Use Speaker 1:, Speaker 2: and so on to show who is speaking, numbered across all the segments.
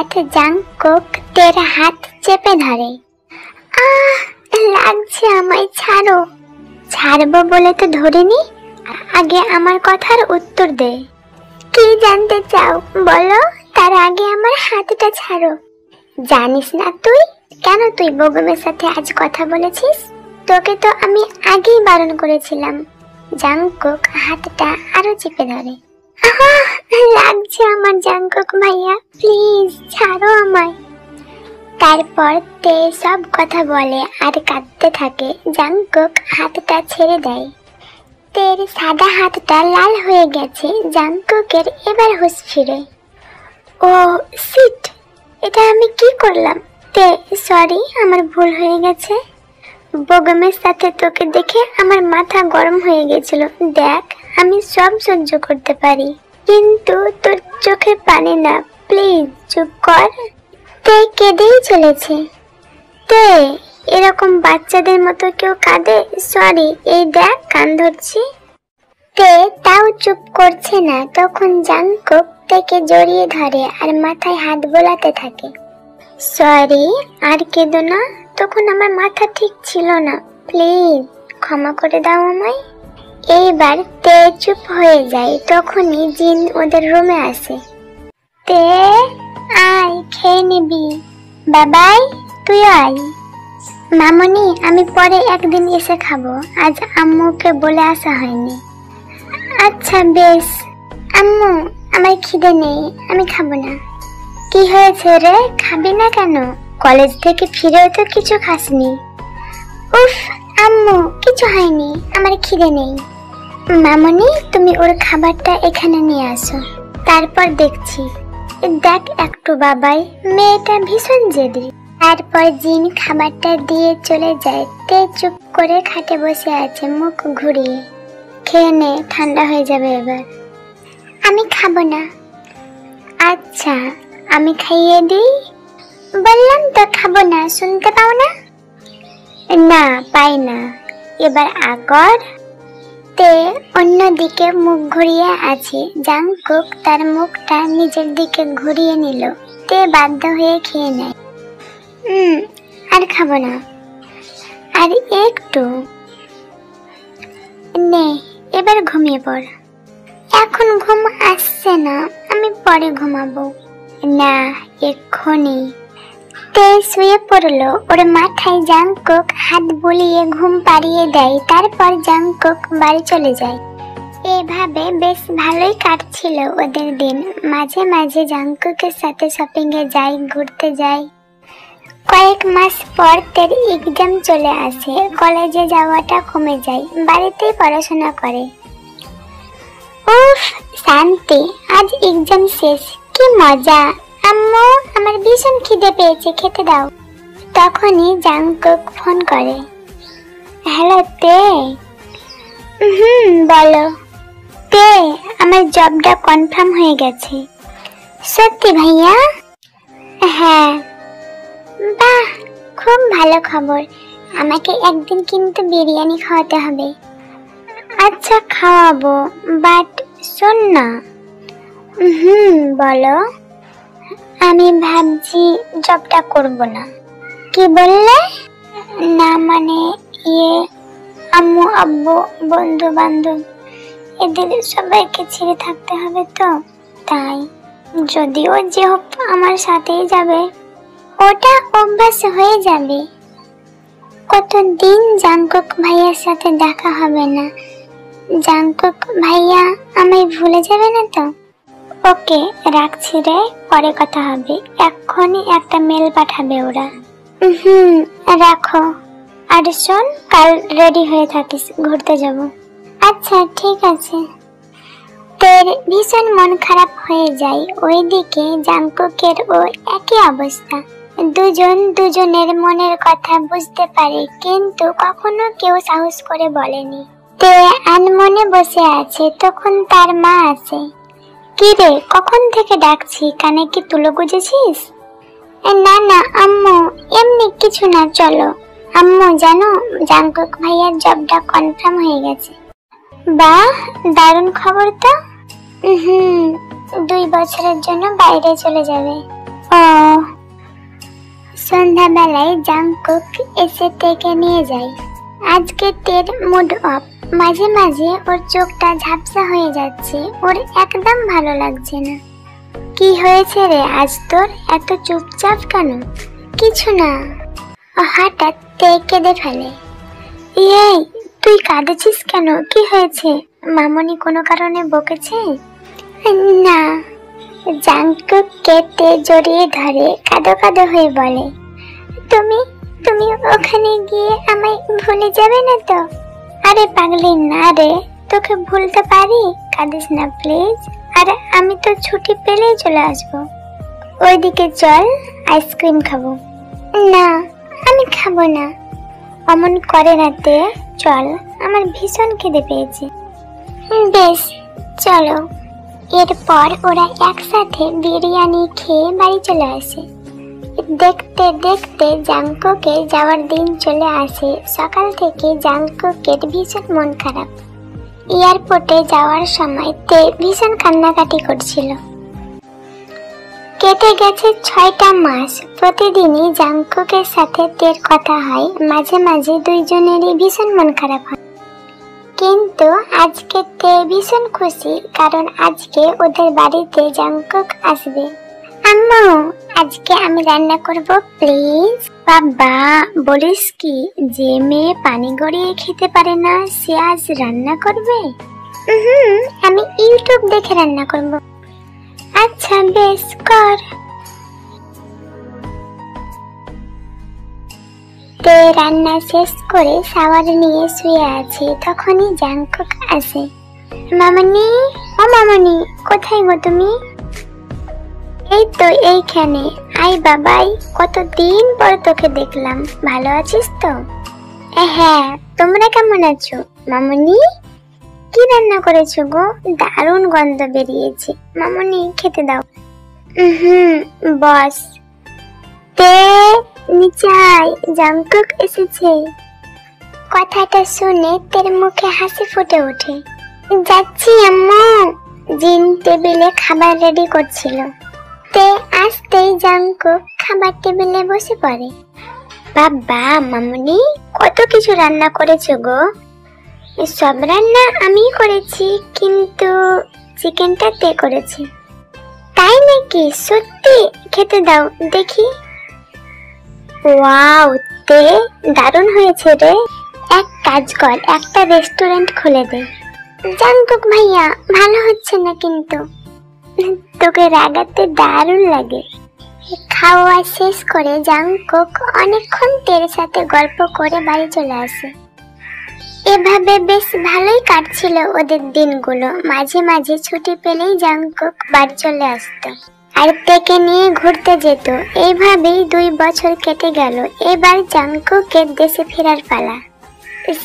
Speaker 1: হঠাৎ জাংকুক তের হাত চেপে ধরে। আহ, লাগছে আমায়, ছাড়ো। ছাড়বো বলে তো ধরিনি, আগে আমার কথার উত্তর দে। কি জানতে চাও বলো, তার আগে আমার হাতটা ছাড়ো। জানিস না তুই কেন তুই বগমের সাথে আজ কথা বলেছিস? তোকে তো আমি আগেই বারণ করেছিলাম। জাংকুক হাতটা আরো চেপে ধরে। লাগছে আমার জাংকুক ভাইয়া, প্লিজ ছাড়ো আমায়। তারপর তে সব কথা বলে আর কাঁদতে থাকে। জাংকুক হাতটা ছেড়ে দেয়। তের সাদা হাতটা লাল হয়ে গেছে। জাংকুকের এবার হুঁশ ফিরে। ও শিট, এটা আমি কি করলাম? তে সরি, আমার ভুল হয়ে গেছে। বগমের সাথে তোকে দেখে আমার মাথা গরম হয়ে গেছিল। দেখ, আমি সব সহ্য করতে পারি, কিন্তু তোর চোখে পানি না। প্লিজ চুপ কর। তে কেঁদেই চলেছে। তে, এরকম বাচ্চাদের মতো কেউ কাঁদে? সরি, এই দেখ কান ধরছি। তে তাও চুপ করছে না। তখন জাংকুক তেকে জড়িয়ে ধরে আর মাথায় হাত বোলাতে থাকে। সরি, আর কেঁদো না, তখন আমার মাথা ঠিক ছিল না। প্লিজ ক্ষমা করে দাও আমায়। এইবার তে চুপ হয়ে যায়। তখনই জিন ওদের রুমে আসে। তে আয়, খেয়ে নিবি। বাবাই, তুই আয়। মামনি, আমি পরে একদিন এসে খাবো, আজ আম্মুকে বলে আসা হয়নি। আচ্ছা বেশ। আম্মু, আমার খিদে নেই, আমি খাবো না। কি হয়েছে রে, খাবি না কেন? কলেজ থেকে ফিরেও তো কিছু খাসনি। উফ আম্মু, কিছু হয়নি, আমার খিদে নেই। মামনি, তুমি ওর খাবারটা এখানে নিয়ে আসো, তারপর দেখছি। দেখ একটু বাবাই, মেয়েটা ভীষণ জেদি। তারপর জিন খাবারটা দিয়ে চলে যায়। তে চুপ করে খাটে বসে আছে, মুখ ঘুরিয়ে। খেয়ে নে, ঠান্ডা হয়ে যাবে এবার। আমি খাবো না। আচ্ছা, আমি খাইয়ে দিই। বললাম তো খাবো না, শুনতে পাও না? না, পাই না। এবার আগর। তে অন্যদিকে মুখ ঘুরিয়ে আছে। জাংকুক তার মুখটা নিজের দিকে ঘুরিয়ে নিল। তে বাধ্য হয়ে খেয়ে নেয়। আর খাবো না, আর একটু। নে, এবার ঘুমিয়ে পড়। এখন ঘুম আসছে না, আমি পরে ঘুমাবো। না, এক্ষুনি। তে শুয়ে পড়লো। ওর মাথায় জাংকুক হাত বুলিয়ে ঘুম পাড়িয়ে দেয়। তারপর জাংকুক বাড়ি চলে যায়। এভাবে বেশ ভালোই কাটছিল ওদের দিন। মাঝে মাঝে জাংকুকের সাথে শপিং এ যায়, ঘুরতে যায়। কয়েক মাস পর তের এক্সাম চলে আসে। কলেজে যাওয়াটা কমে যায়, বাড়িতেই পড়াশোনা করে। উফ শান্তি, আজ এক্সাম শেষ, কি মজা। আম্মু, আমার ভীষণ খিদে পেয়েছে, খেতে দাও। তখনই জাংকুক ফোন করে। হ্যালো তে। বলো। তে, আমার জবটা কনফার্ম হয়ে গেছে। সত্যি ভাইয়া? হ্যাঁ। বাহ, খুব ভালো খবর। আমাকে একদিন কিন্তু বিরিয়ানি খাওয়াতে হবে। আচ্ছা খাওয়াবো, বাট শোন না। বলো। আমি ভাবছি জবটা করব না। কি বললে? না মানে আম্মু আব্বু বন্ধু বান্ধব এদের সবাইকে ছেড়ে থাকতে হবে তো, তাই। যদিও যে হোক আমার সাথেই যাবে, ওটা অভ্যাস হয়ে যাবে। কতদিন জাংকুক ভাইয়ার সাথে দেখা হবে না। জাংকুক ভাইয়া আমায় ভুলে যাবে না তো? ওকে, রাখছি রে, পরে কথা হবে। এক্ষুনি একটা মেল পাঠাবে ওরা। রাখো। আর শোন, কাল রেডি হয়ে থাকিস, ঘুরতে যাব। আচ্ছা ঠিক আছে। তের ভীষণ মন খারাপ হয়ে যায়। ওইদিকে জাংকুকের ও একই অবস্থা। দুজন দুজনের মনের কথা বুঝতে পারে, কিন্তু কখনো কেউ সাহস করে বলেনি। তে আনমনে বসে আছে। তখন তার মা আসে। কি রে, কখন থেকে ডাকছি, কানে কি তুলো গুজেছিস? না না আম্মু, এমনি কিছু না, চলো। আম্মু জানো, জাংকুক ভাইয়ার জবটা কনফার্ম হয়ে গেছে। বাহ, দারুণ খবর তো। 2 বছরের জন্য বাইরে চলে যাবে। ও ও সন্ধ্যাবেলায় জাংকুক এসে তেকে নিয়ে যায়। আজকে তের মুড অফ, মাঝে মাঝে ওর চোখটা ঝাপসা হয়ে যাচ্ছে, ওর একদম ভালো লাগছে না। কি হয়েছে রে আজ তোর, এত চুপচাপ কেন? কিছু না। হঠাৎ তে কেঁদে ফেলে। এই তুই কাঁদেছিস কেন, কি হয়েছে? মামনি কোনো কারণে বকেছে? না। জাংকুক তে জড়িয়ে ধরে কাঁদো কাঁদো হয়ে বলে, তুমি তুমি ওখানে গিয়ে আমায় ভুলে যাবে না তো? আরে পাগলি না রে, তোকে ভুলতে পারি? কাঁদিস না প্লিজ। আরে আমি তো ছুটি পেলেই চলে আসবো। ওইদিকে চল, আইসক্রিম খাবো। না আমি খাবো না। অমন করে না তে, চল, আমার ভীষণ খিদে পেয়েছে। বেশ চলো। এরপর ওরা একসাথে বিরিয়ানি খেয়ে বাড়ি চলে আসে। দেখতে দেখতে জাংকুকের যাওয়ার দিন চলে আসে। সকাল থেকে জাংকুকের ভীষণ মন খারাপ। এয়ারপোর্টে যাওয়ার সময় তে ভীষণ কান্নাকাটি করছিল। কেটে গেছে 6টা মাস। প্রতিদিনই জাংকুকের সাথে তের কথা হয়। মাঝে মাঝে দুইজনেরই ভীষণ মন খারাপ হয়, কিন্তু আজকে তে ভীষণ খুশি, কারণ আজকে ওদের বাড়িতে জাংকুক আসবে। আম্মু আজকে আমি রান্না করব প্লিজ। বাবা বলিস কি, যে মেয়ে পানি গড়িয়ে খেতে পারে না সে আজ রান্না করবে? আমি ইউটিউব দেখে রান্না করব। আচ্ছা বেশ কর। তে রান্না শেষ করে শাওয়ার নিয়ে শুয়ে আছে, তখনই জাংকুক আসে। মামনি, ও মামনি, কোথায় গো তুমি? এই তো এইখানে। আই বাবাই, কতদিন পর তোকে দেখলাম, ভালো আছিস তো? হ্যাঁ, তোমরা কেমন আছো? মামনি কি রান্না করেছো গো? দারুণ গন্ধ বেরিয়েছে। মামনি খেতে দাও। বস। তে নিচে আয়, জাংকুক এসেছে। কথাটা শুনে তের মুখে হাসি ফুটে ওঠে। যাচ্ছি আম্মু। জিন টেবিলে খাবার রেডি করছিল। তে আসতেই জাংকুক খাবার টেবিলে বসে পড়ে। বাবা মামনি, কত কিছু রান্না করেছো গো? সব রান্না আমি করেছি, কিন্তু চিকেনটা তে করেছে। তাই নাকি? সত্যি? খেতে দাও দেখি। ওয়াও তে, দারুণ হয়েছে রে। এক কাজ কর, একটা রেস্টুরেন্ট খুলে দে। জাংকুক ভাইয়া, ভালো হচ্ছে না কিন্তু। তোকে রাগাতে দারুণ লাগে। খাওয়া শেষ করে জাংকুক অনেকক্ষণ তের সাথে গল্প করে বাড়ি চলে আসে। এভাবে বেশ ভালোই কাটছিল ওদের দিনগুলো। মাঝে মাঝে ছুটি পেলেই জাংকুক বাড়ি চলে আসতো আর তেকে নিয়ে ঘুরতে যেত। এইভাবেই 2 বছর কেটে গেল। এবার জাংকুকের দেশে ফেরার পালা।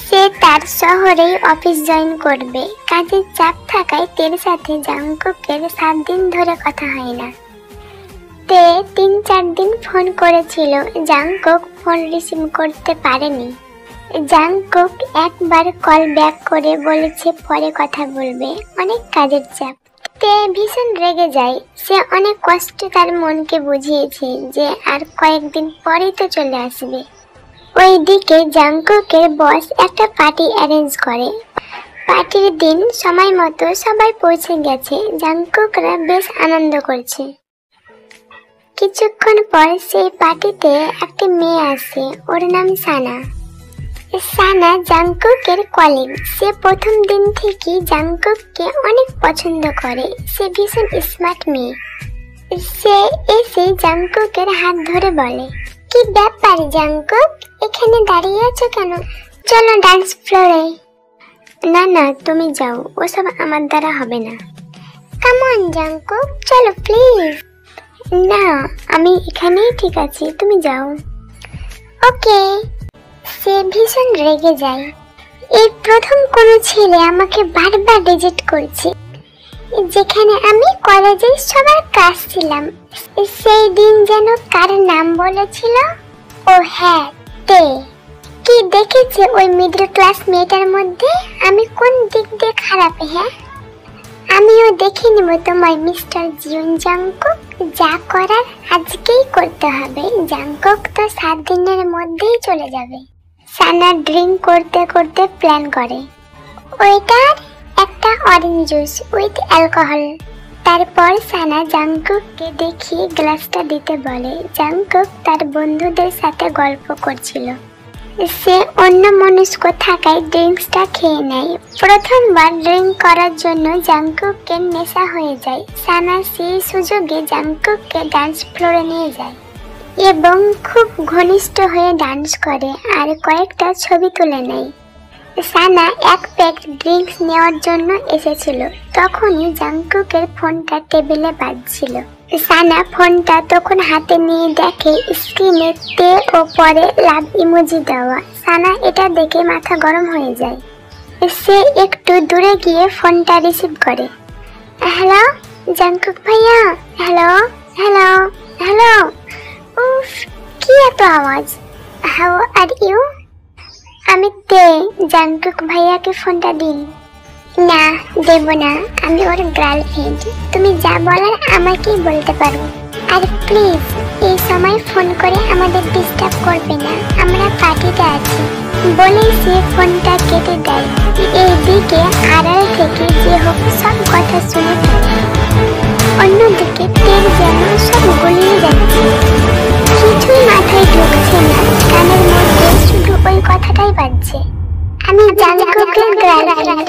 Speaker 1: সে তার শহরেই অফিস জয়েন করবে। কাজের চাপ থাকায় তের সাথে জাংকুকের 7 দিন ধরে কথা হয় না। তে 3-4 দিন ফোন করেছিল, জাংকুক ফোন রিসিভ করতে পারেনি। জাংকুক একবার কল ব্যাক করে বলেছে পরে কথা বলবে, অনেক কাজের চাপ। তে ভীষণ রেগে যায়। সে অনেক কষ্টে তার মনকে বুঝিয়েছে যে আর কয়েকদিন পরেই তো চলে আসবে। ওইদিকে জাংকুকের বস একটা পার্টি অ্যারেঞ্জ করে। পার্টির দিন সময় মতো সবাই পৌঁছে গেছে। জাংকুকরা বেশ আনন্দ করছে। কিছুক্ষণ পর সেই পার্টিতে একটা মেয়ে আসে, ওর নাম সানা। সানা জাংকুকের কলিগ। সে প্রথম দিন থেকে জাংকুককে অনেক পছন্দ করে। সে ভীষণ স্মার্ট মেয়ে। সে এসে জাংকুকের হাত ধরে বলে, কি ব্যাপার জাংকুক, এখানে দাঁড়িয়ে আছো কেন? চলো ডান্স ফ্লোরে। না না, তুমি যাও, ওসব আমার দ্বারা হবে না। কাম অন জাংকুক, চলো প্লিজ। না, আমি এখানেই ঠিক আছি, তুমি যাও। ওকে। সে ভীষণ রেগে যায়। এই প্রথম কোনো ছেলে আমাকে বারবার রিজেক্ট করছে, যেখানে আমি কলেজে সবার ক্লাস ছিলাম। সেই দিন যেন কার নাম বলেছিল? ও হ্যাঁ, তে। কি দেখেছে ওই মিডল ক্লাস মেয়েটার মধ্যে? আমি কোন দিক দিয়ে খারাপ? হ্যাঁ, আমিও দেখে নেব তোমার মিস্টার জিউন জাংকুক। যা করার আজকেই করতে হবে। জাংকুক তো 7 দিনের মধ্যেই চলে যাবে। সানা ড্রিঙ্ক করতে করতে প্ল্যান করে, ওইটার একটা অরেঞ্জ জুস উইথ অ্যালকোহল। তারপর সানা জাংকুককে দেখিয়ে গ্লাসটা দিতে বলে। জাংকুক তার বন্ধুদের সাথে গল্প করছিল। সে অন্যমনস্ক থাকায় ড্রিঙ্কসটা খেয়ে নেয়। প্রথমবার ড্রিঙ্ক করার জন্য জাংকুককে নেশা হয়ে যায়। সানা সেই সুযোগে জাংকুককে ডান্স ফ্লোরে নিয়ে যায় এবং খুব ঘনিষ্ঠ হয়ে ডান্স করে আর কয়েকটা ছবি তুলে নেয়। সানা এক প্যাক ড্রিঙ্কস নেওয়ার জন্য এসেছিল। তখনই জাংকুকের ফোনটা টেবিলে বাজছিল। সানা ফোনটা তখন হাতে নিয়ে দেখে স্ক্রিনে তে ও পরে লাভ ইমোজি দেওয়া। সানা এটা দেখে মাথা গরম হয়ে যায়। সে একটু দূরে গিয়ে ফোনটা রিসিভ করে। হ্যালো জাংকুক ভাইয়া। Hello hello hello. উফ, কি এত আওয়াজ। How are you? আমি তে। জাংকুক ভাইয়াকে ফোনটা দিন। না, দেব না। আমি ওর গার্লফ্রেন্ড। তুমি যা বলার আমাকেই বলতে পারো। আর প্লিজ এই সময় ফোন করে আমাদের ডিস্টার্ব করবে না, আমরা পার্টিতে আছি। বলেই সে ফোনটা কেটে দেয়। এইদিকে আড়াল থেকে যে হোক সব কথা শুনে ফেলে। অন্যদিকে তেল যেন সব গলিয়ে যাচ্ছে। কিছুই মাথায় ঢুকছে না, কানের মধ্যে শুধু ওই কথাটাই বাজছে, আমি জাংকুকের গার্লফ্রেন্ড।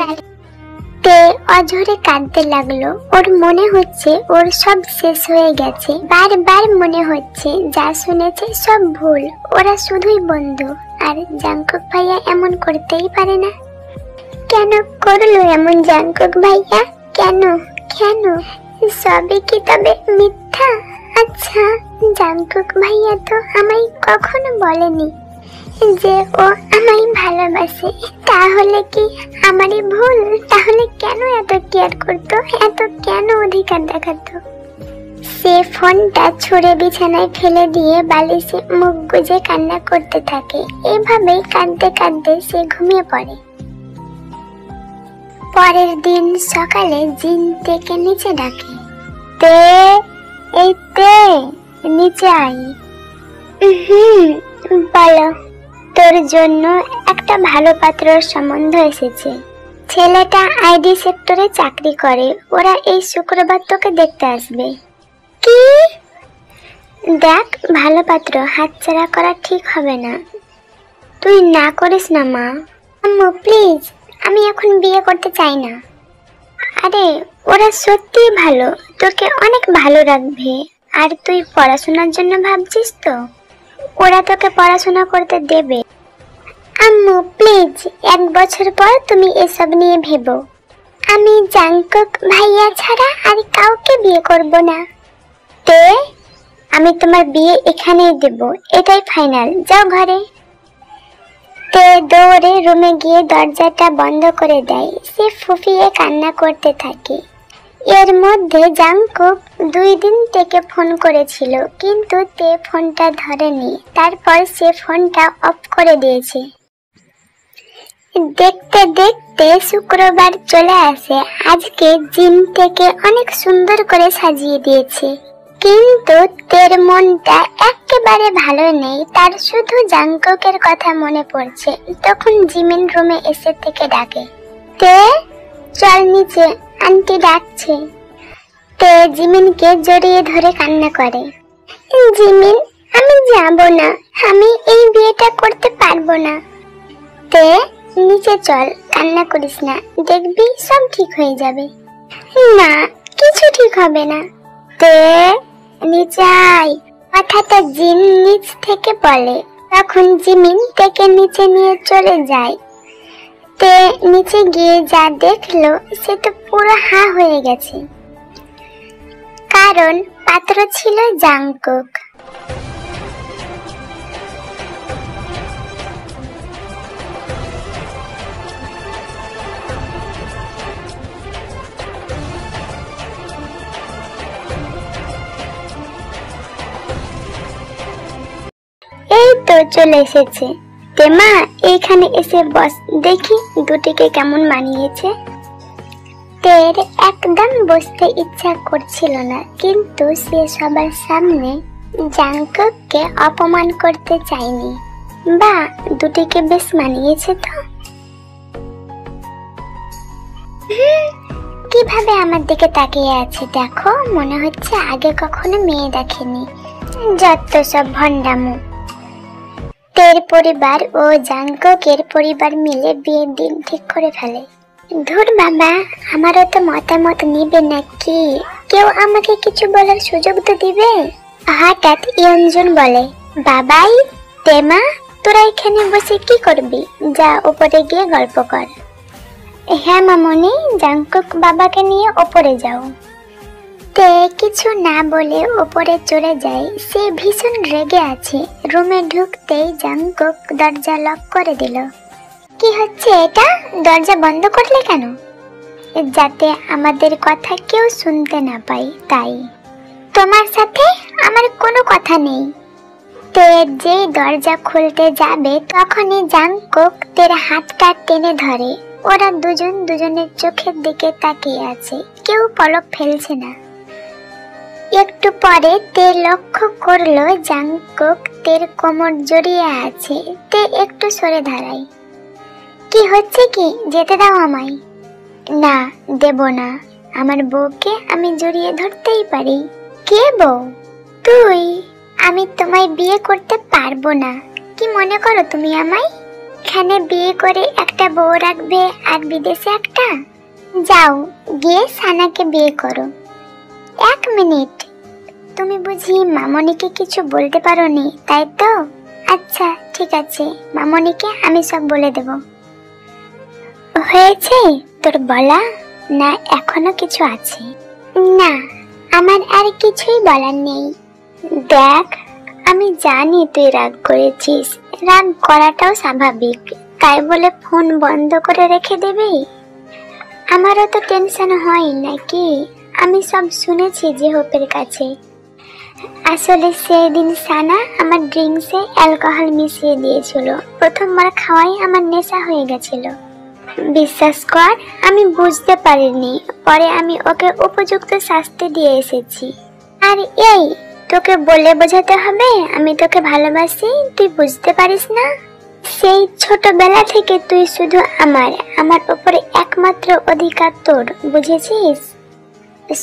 Speaker 1: তে অঝরে কাঁদতে লাগলো। ওর মনে হচ্ছে ওর সব শেষ হয়ে গেছে। বারবার মনে হচ্ছে যা শুনেছে সব ভুল, ওরা শুধুই বন্ধু। আর জাংকুক ভাইয়া এমন করতেই পারে না। কেন করলো এমন জাংকুক ভাইয়া? কেন কেন? সবই কি তবে মিথ্যা? আচ্ছা, জাংকুক ভাইয়া তো আমায় কখনো বলেনি যে ও আমায় ভালোবাসে। তাহলে কি আমারই ভুল? তাহলে কেন এত কেয়ার করতো, এত কেন অধিকার দেখাতো? সে ফোনটা ছুঁড়ে বিছানায় ফেলে দিয়ে বালিশে মুখ গুজে কান্না করতে থাকে। এভাবেই কাঁদতে কাঁদতে সে ঘুমিয়ে পড়ে। পরের দিন সকালে জিন তেকে নিচে ডাকে। তে, এই তে, নিচে আয়। বলো। তোর জন্য একটা ভালো পাত্রের সম্বন্ধ এসেছে। ছেলেটা আইডি সেক্টরে চাকরি করে। ওরা এই শুক্রবার তোকে দেখতে আসবে। কি? দেখ, ভালো পাত্র, হাতছাড়া করা ঠিক হবে না। তুই না করিস না মা। আম্মু প্লিজ, আমি এখন বিয়ে করতে চাই না। আরে ওরা সত্যিই ভালো, তোকে অনেক ভালো রাখবে। আর তুই পড়াশোনার জন্য ভাবছিস তো? ওরা তোকে পড়াশোনা করতে দেবে। আম্মু প্লিজ, 1 বছর পর তুমি এসব নিয়ে ভেবো। আমি জাংকুক ভাইয়া ছাড়া আর কাউকে বিয়ে করব না। তে, আমি তোমার বিয়ে এখানেই দেব, এটাই ফাইনাল। যাও ঘরে। তে দৌড়ে রুমে গিয়ে দরজাটা বন্ধ করে দেয়। সে ফুফিয়ে কান্না করতে থাকে। এর মধ্যে জাংকুক 2 দিন থেকে ফোন করেছিল, কিন্তু তে ফোনটা ধরেনি। তারপর সে ফোনটা অফ করে দিয়েছে। দেখতে দেখতে শুক্রবার চলে আসে। আজকে জিম থেকে অনেক সুন্দর করে সাজিয়ে দিয়েছে, কিন্তু তের মনটা একেবারে ভালো নেই। তার শুধু জাংকুকের কথা মনে পড়ছে। তখন জিমিন রুমে এসে থেকে ডাকে, তে চল নিচে, আন্টি ডাকছে। তে জিমিনকে জড়িয়ে ধরে কান্না করে। জিমিন, আমি যাব না, আমি এই বিয়েটা করতে পারবো না। তে নিচে চল, কান্না করিস না, দেখবি সব ঠিক হয়ে যাবে। না, কিছু ঠিক হবে না। তে নিচে আয়, কথাটা জিন নিচ থেকে বলে। তখন জিমিন তেকে নিচে নিয়ে চলে যায়। তে নিচে গিয়ে যা দেখলো সে তো পুরো হা হয়ে গেছে, কারণ পাত্র ছিল জাংকুক। এই তো চলে এসেছে। তেমা, এইখানে এসে বস, দেখি দুটিকে কেমন মানিয়েছে। তের একদম বসতে ইচ্ছা করছিল না, কিন্তু সে সবার সামনে জাংকুককে অপমান করতে চায়নি। বা দুটিকে বেশ মানিয়েছে তো। কিভাবে আমার দিকে তাকিয়ে আছে দেখো, মনে হচ্ছে আগে কখনো মেয়ে দেখেনি। যত সব ভণ্ডামো। তের পরিবার ও জাংকুকের পরিবার মিলে বিয়ের দিন ঠিক করে ফেলে। ধুর বাবা, আমারও তো মতামত নিবে নাকি? কেউ আমাকে কিছু বলার সুযোগ তো দিবে। হঠাৎ ইয়নজুন বলে, বাবাই, তেমা, তোরা এখানে বসে কি করবি? যা উপরে গিয়ে গল্প কর। হ্যাঁ মামনি, জাংকুক বাবাকে নিয়ে ওপরে যাও। তে কিছু না বলে ওপরে চলে যায়। সে ভীষণ রেগে আছে। রুমে ঢুকতেই জাংকুক দরজা লক করে দিল। কি হচ্ছে এটা? দরজা বন্ধ করলে কেন? যাতে আমাদের কথা কেউ শুনতে না পায়, তাই। তোমার সাথে আমার কোনো কথা নেই। তে যে দরজা খুলতে যাবে তখনই জাংকুক তের হাতটা টেনে ধরে। ওরা দুজন দুজনের চোখের দিকে তাকিয়ে আছে, কেউ পলক ফেলছে না। একটু পরে তে লক্ষ্য করলো জাংকুক তের কোমর জড়িয়ে আছে। তে একটু সরে দাঁড়ায়। কি হচ্ছে কি? যেতে দাও আমায়। না, দেব না। আমার বউকে আমি জড়িয়ে ধরতেই পারি। কে বউ? তুই। আমি তোমায় বিয়ে করতে পারবো না। কি মনে করো তুমি আমায়? এখানে বিয়ে করে একটা বউ রাখবে আর বিদেশে একটা? যাও গিয়ে সানাকে বিয়ে করো। এক মিনিট, তুমি বুঝি মামনিকে কিছু বলতে পারোনি, তাই তো? আচ্ছা ঠিক আছে, মামনিকে আমি সব বলে দেব। হয়েছে তোর বলা? না এখনো কিছু আছে? না, আমার আর কিছুই বলার নেই। দেখ, আমি জানি তুই রাগ করেছিস। রাগ করাটাও স্বাভাবিক, তাই বলে ফোন বন্ধ করে রেখে দিবি? আমারও তো টেনশন হয় নাকি? আমি সব শুনেছি জেহপের কাছে। আসলে সেদিন সানা আমার ড্রিঙ্কসে অ্যালকোহল মিশিয়ে দিয়েছিল। প্রথমবার খাওয়াই আমার নেশা হয়ে গেছিল। বিশ্বাস কর, আমি বুঝতে পারিনি। পরে আমি ওকে উপযুক্ত শাস্তি দিয়ে এসেছি। আর এই, তোকে বলে বোঝাতে হবে আমি তোকে ভালোবাসি? তুই বুঝতে পারিস না? সেই ছোটবেলা থেকে তুই শুধু আমার উপরে একমাত্র অধিকার তোর, বুঝেছিস?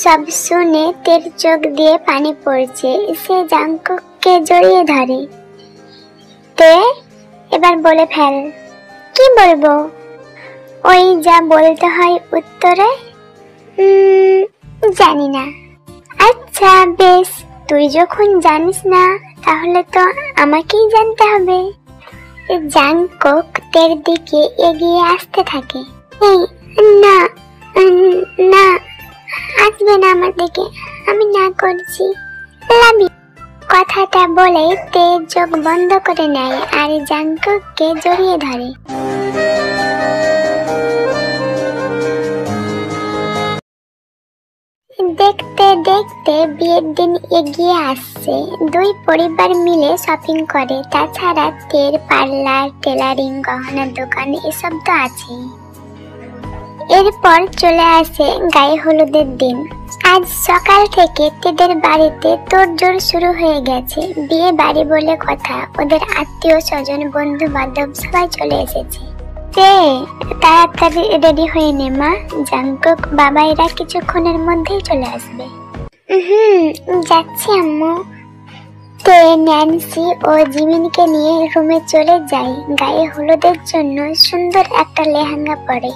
Speaker 1: সব শুনে তের চোখ দিয়ে পানি পড়ছে। সে জাংকুককে জড়িয়ে ধরে। তে, এবার বলে ফেল। কি বলবো? ওই যা বলতে হয় উত্তরে। জানি না। আচ্ছা বেশ, তুই যখন জানিস না তাহলে তো আমাকেই জানতে হবে। জাংকুক তের দিকে এগিয়ে আসতে থাকে। এই না, না, আসবে না আমার দিকে, আমি না করছি। লাভি কথাটা বলে তে চোখ বন্ধ করে নেয় আর জাংকুককে জড়িয়ে ধরে। দেখতে দেখতে বিয়ের দিন এগিয়ে আসছে। দুই পরিবার মিলে শপিং করে। তাছাড়া তের পার্লার, টেলারিং, গহনার দোকান এসব তো আছেই। এরপর চলে আসে গায়ে হলুদের দিন। আজ সকাল থেকে তেদের বাড়িতে তোড়জোড় শুরু হয়ে গেছে। বিয়ে বাড়ি বলে কথা, ওদের আত্মীয় স্বজন, বন্ধু বান্ধব সবাই চলে এসেছে। তাড়াতাড়ি রেডি হয়ে নে মা, জাংকুক বাবাইরা কিছুক্ষণের মধ্যেই চলে আসবে। যাচ্ছি আম্মু। তে ন্যান্সি ও জিমিনকে নিয়ে রুমে চলে যায়। গায়ে হলুদের জন্য সুন্দর একটা লেহেঙ্গা পরে।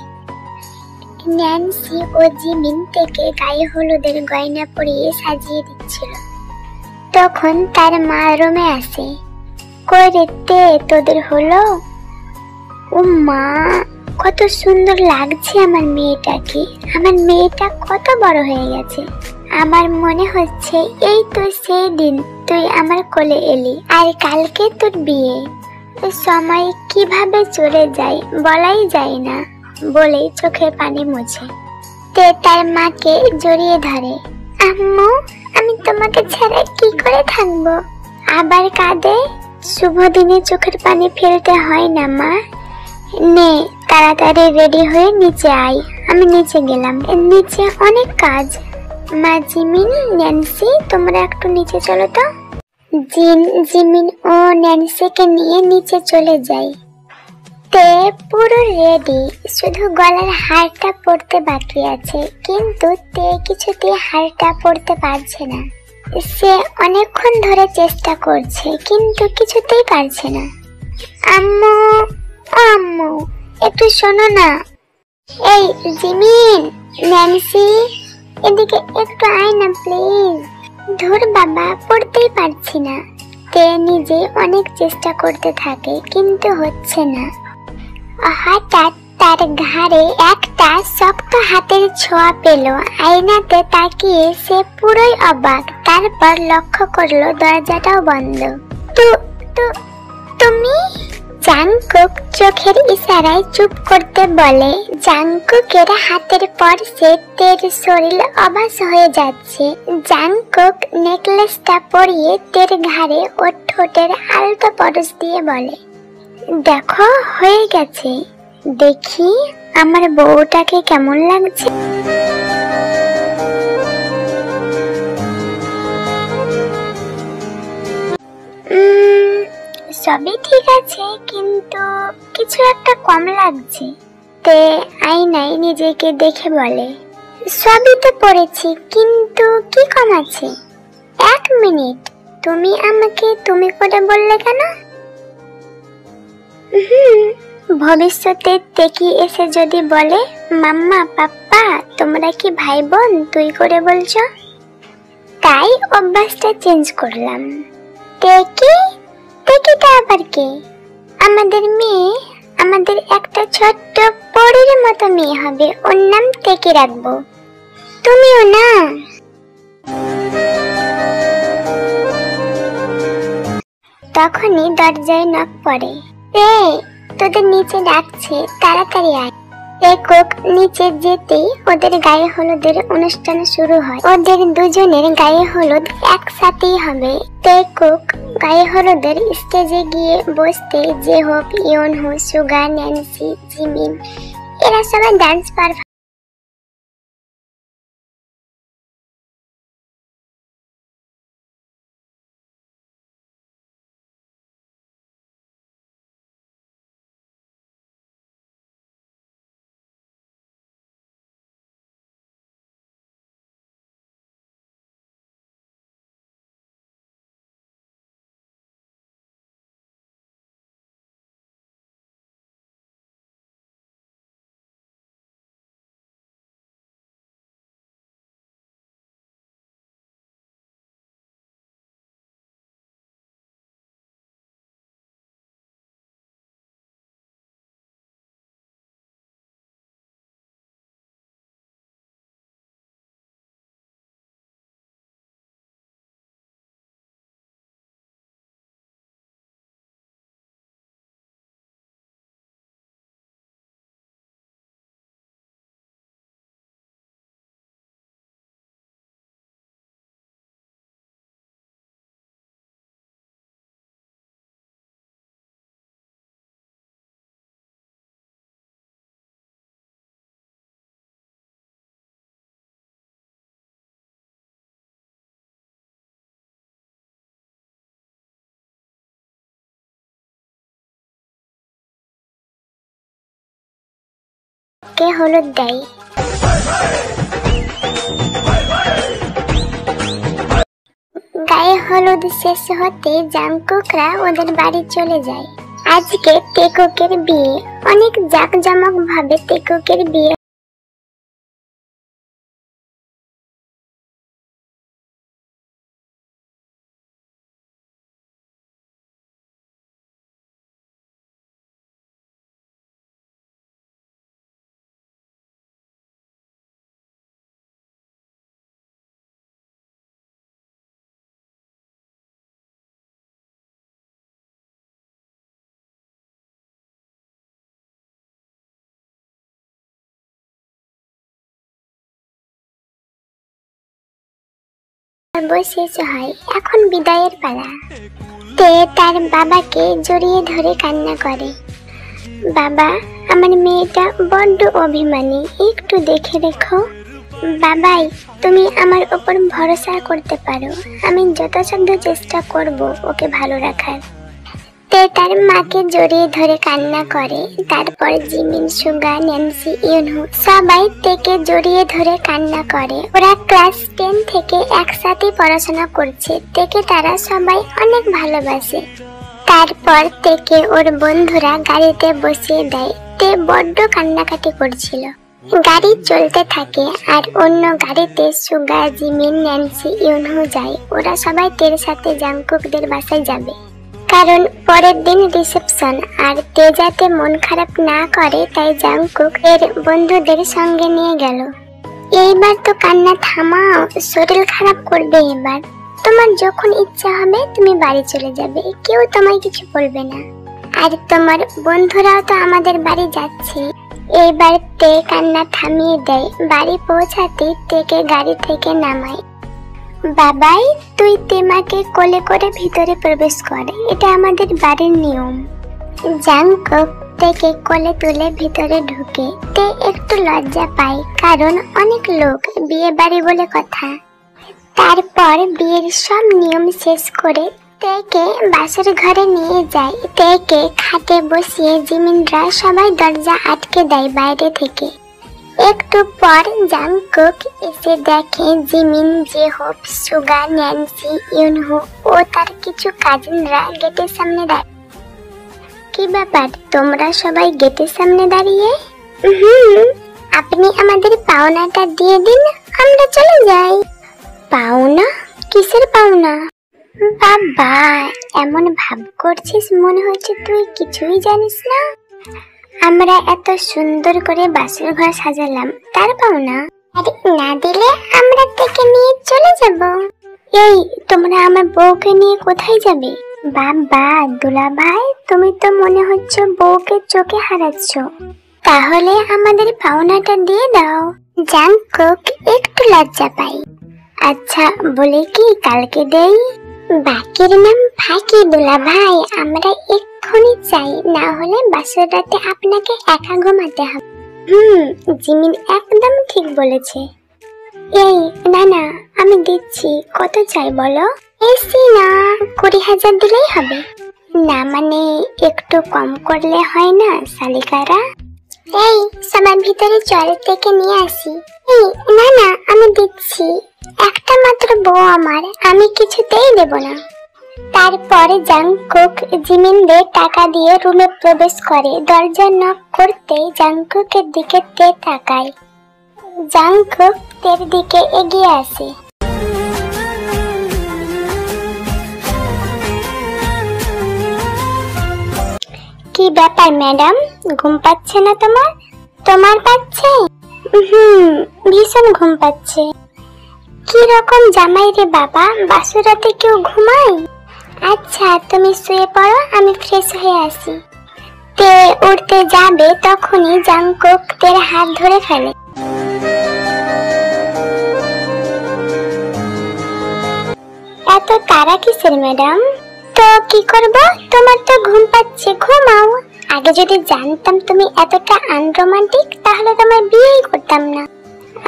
Speaker 1: ন্যান্সি ও জিমিন থেকে গায়ে হলুদের গয়না পরিয়ে সাজিয়ে দিচ্ছিল। তখন তার মা রুমে আসে। কই রে তে, তোদের হলো? ও মা, কত সুন্দর লাগছে আমার মেয়েটাকে। আমার মেয়েটা কত বড় হয়ে গেছে। আমার মনে হচ্ছে এই তো সেই দিন তুই আমার কোলে এলি, আর কালকে তোর বিয়ে। সময় কিভাবে চলে যায় বলাই যায় না, বলেই চোখের পানি মুছে তে তার মাকে জড়িয়ে ধরে। আম্মু, আমি তোমাকে ছাড়া কি করে থাকবো? আবার কাঁদে। শুভ দিনে চোখের পানি ফেলতে হয় না মা। নে, তাড়াতাড়ি রেডি হয়ে নিচে আয়। আমি নিচে গেলাম, নিচে অনেক কাজ। মা, জিমিন, ন্যান্সি, তোমরা একটু নিচে চলো তো। জিমিন ও ন্যান্সিকে নিয়ে নিচে চলে যাই। তে পুরো রেডি, শুধু গলার হারটা পরতে বাকি আছে, কিন্তু তে কিছুতেই হারটা পরতে পারছে না। সে অনেকক্ষণ ধরে চেষ্টা করছে কিন্তু কিছুতেই পারছে না। আম্মু, আম্মু, একটু শোনো না। এই জিমিন, ন্যান্সি, এদিকে একটু আয় না প্লিজ। ধুর বাবা, পড়তেই পারছি না। তে নিজে অনেক চেষ্টা করতে থাকে কিন্তু হচ্ছে না। হঠাৎ তার ঘাড়ে একটা শক্ত হাতের ছোঁয়া পেল। আয়নাতে তাকিয়ে সে পুরোই অবাক। তারপর লক্ষ্য করলো দরজাটাও বন্ধ। তুমি? জাংকুক চোখের ইশারায় চুপ করতে বলে। জাংকুকের হাতের পরশে তের শরীর অবাস হয়ে যাচ্ছে। জাংকুক নেকলেসটা পরিয়ে তের ঘাড়ে ওর ঠোঁটের আলতো পরশ দিয়ে বলে, দেখো হয়ে গেছে, দেখি আমার বউটাকে কেমন লাগছে। সবই ঠিক আছে, কিন্তু কিছু একটা কম লাগছে। তে আয়নায় নিজেকে দেখে বলে, সবই তো পড়েছি, কিন্তু কি কম আছে? 1 মিনিট, তুমি আমাকে তুমি করে বললে কেন? ভবিষ্যতে তেকি এসে যদি বলে, মাম্মা, পাপ্পা, তোমরা কি ভাই বোন তুই করে বলছো? তাই অভ্যাসটা চেঞ্জ করলাম। তেকি? তেকিটা আবার কে? আমাদের মেয়ে, আমাদের একটা ছোট্ট পরীর মতো মেয়ে হবে, ওর নাম তেকি রাখবো। তুমিও না? তখনই দরজায় নক পড়ে। তোদের নিচে ডাকছে, তাড়াতাড়ি আয়। একক নিচে যেতেই ওদের গায়ে হলুদের অনুষ্ঠান শুরু হয়। ওদের দুজনের গায়ে হলুদ একসাথেই হবে। একক গায়ে হলুদের স্টেজে গিয়ে বসতে যে হোক, ইয়নহু, সুগা, ন্যান্সি, জিমিন, এরা সবাই ডান্স পারফর্ম। কে হলুদ দেয়। গায়ে হলুদ শেষ হতে জাংকুকরা ওদের বাড়ি চলে যায়। আজকে তেকুকের বিয়ে, অনেক জাঁকজমক ভাবে তেকুকের বিয়ে। শেষ হয়, এখন বিদায়ের পালা। তে তার বাবাকে জড়িয়ে ধরে কান্না করে। বাবা, আমার মেয়েটা বড্ড অভিমানী, একটু দেখে রেখো। বাবাই, তুমি আমার উপর ভরসা করতে পারো, আমি যথাসাধ্য চেষ্টা করব ওকে ভালো রাখার। তে তার মাকে জড়িয়ে ধরে কান্না করে। তারপর জিমিন, সুগা, ন্যান্সি, ইউনহু সবাই তেকে জড়িয়ে ধরে কান্না করে। ওরা ক্লাস 10 থেকে একসাথে পড়াশোনা করছে। তেকে তারা সবাই অনেক ভালোবাসে। তারপর তেকে ওর বন্ধুরা গাড়িতে বসিয়ে দেয়। তে বড্ড কান্নাকাটি করছিল। গাড়ি চলতে থাকে আর অন্য গাড়িতে সুগা, জিমিন, ন্যান্সি, ইউনহু যায়। ওরা সবাই তের সাথে জাংকুকদের বাসায় যাবে, কারণ পরের দিন রিসেপশন। আর তে যাতে মন খারাপ না করে তাই জাংকুক এর বন্ধুদের সঙ্গে নিয়ে গেল। এইবার তো কান্না থামাও, শরীর খারাপ করবে। এবার তোমার যখন ইচ্ছা হবে তুমি বাড়ি চলে যাবে, কেউ তোমায় কিছু বলবে না। আর তোমার বন্ধুরাও তো আমাদের বাড়ি যাচ্ছে। এইবার তে কান্না থামিয়ে দেয়। বাড়ি পৌঁছাতে তেকে গাড়ি থেকে নামায়। বাবাই, তুই তেমাকে কোলে করে ভিতরে প্রবেশ করে, এটা আমাদের বাড়ির নিয়ম। জাংকুক তেকে কোলে তুলে ভিতরে ঢুকে। তে একটু লজ্জা পায়, কারণ অনেক লোক, বিয়ে বাড়ি বলে কথা। তারপর বিয়ের সব নিয়ম শেষ করে তেকে বাসর ঘরে নিয়ে যায়। তেকে খাটে বসিয়ে জিমিনরা সবাই দরজা আটকে দেয় বাইরে থেকে। একটু পর জাংকুক এসে দেখে জিমিন, জেহোপ, সুগা, ন্যান্সি, ইউনহু ও তার কিছু কাজিনরা গেটের সামনে দাঁড়িয়ে। কি ব্যাপার, তোমরা সবাই গেটের সামনে দাঁড়িয়ে? আপনি আমাদের পাওনাটা দিয়ে দিন, আমরা চলে যাই। পাওনা? কিসের পাওনা? বাবা, এমন ভাব করছিস মনে হচ্ছে তুই কিছুই জানিস না। আমরা এত সুন্দর করে বাসর ঘর সাজালাম, তার পাওনা? আরে না দিলে আমরা থেকে নিয়ে চলে যাব। এই, তোমরা আমার বউকে নিয়ে কোথায় যাবে? বাবা, দুলা ভাই, তুমি তো মনে হচ্ছে বউকে চোখে হারাচ্ছ। তাহলে আমাদের পাওনাটা দিয়ে দাও। জাংকুক একটু লজ্জা পাই। আচ্ছা, বলে কি কালকে দেই? বাকির নাম ফাঁকি দুলা ভাই, আমরা এক্ষুনি চাই, না হলে বাসর রাতে আপনাকে একা ঘুমাতে হবে। জিমিন একদম ঠিক বলেছে। এই না না, আমি দিচ্ছি। কত চাই বলো? এসি না, 20,000 দিলেই হবে। না মানে একটু কম করলে হয় না শালিকারা? এই সবার ভিতরে চল, থেকে নিয়ে আসি। এই না না, আমি দিচ্ছি, একটা মাত্র বউ আমার, আমি কিছুতেই দেব না। তারপরে জাংকুক জিমিনদের টাকা দিয়ে রুমে প্রবেশ করে। দরজা নক করতেই জাংকুকের দিকে তে তাকায়। জাংকুক তের দিকে এগিয়ে আসে। কি ব্যাপার ম্যাডাম, ঘুম পাচ্ছে না তোমার? তোমার পাচ্ছে? ভীষণ ঘুম পাচ্ছে। কি রকম জামাই রে বাবা, বাসুরাতে কেউ ঘুমায়? আচ্ছা তুমি শুয়ে পড়ো, আমি ফ্রেশ হয়ে আসি। তে উঠতে যাবে তখনই জাংকুক তের হাত ধরে ফেলে। এত তাড়া কিসের ম্যাডাম? তো কি করব, তোমার তো ঘুম পাচ্ছে, ঘুমাও। আগে যদি জানতাম তুমি এতটা আনরোমান্টিক তাহলে তোমার বিয়েই করতাম না।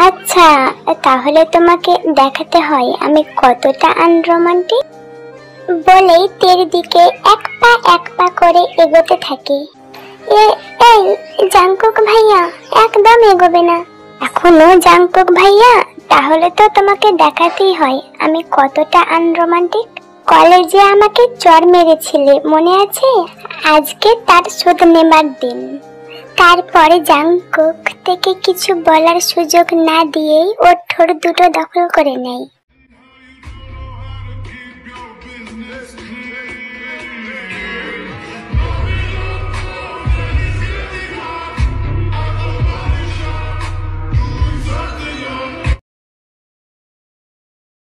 Speaker 1: আচ্ছা, তাহলে তোমাকে দেখাতে হয় আমি কতটা আনরোমান্টিক। বলেই তের দিকে এক পা করে এগোতে থাকে। এই জাংকুক ভাইয়া, একদম এগোবে না। এখনো জাংকুক ভাইয়া? তাহলে তো তোমাকে দেখাতেই হয় আমি কতটা আনরোমান্টিক। কলেজে আমাকে চড় মেরেছিলে মনে আছে? আজকে তার শোধ নেবার দিন। তারপরে জাংকুক থেকে কিছু বলার সুযোগ না দিয়েই ওর ঠোঁট দুটো দখল করে নেয়।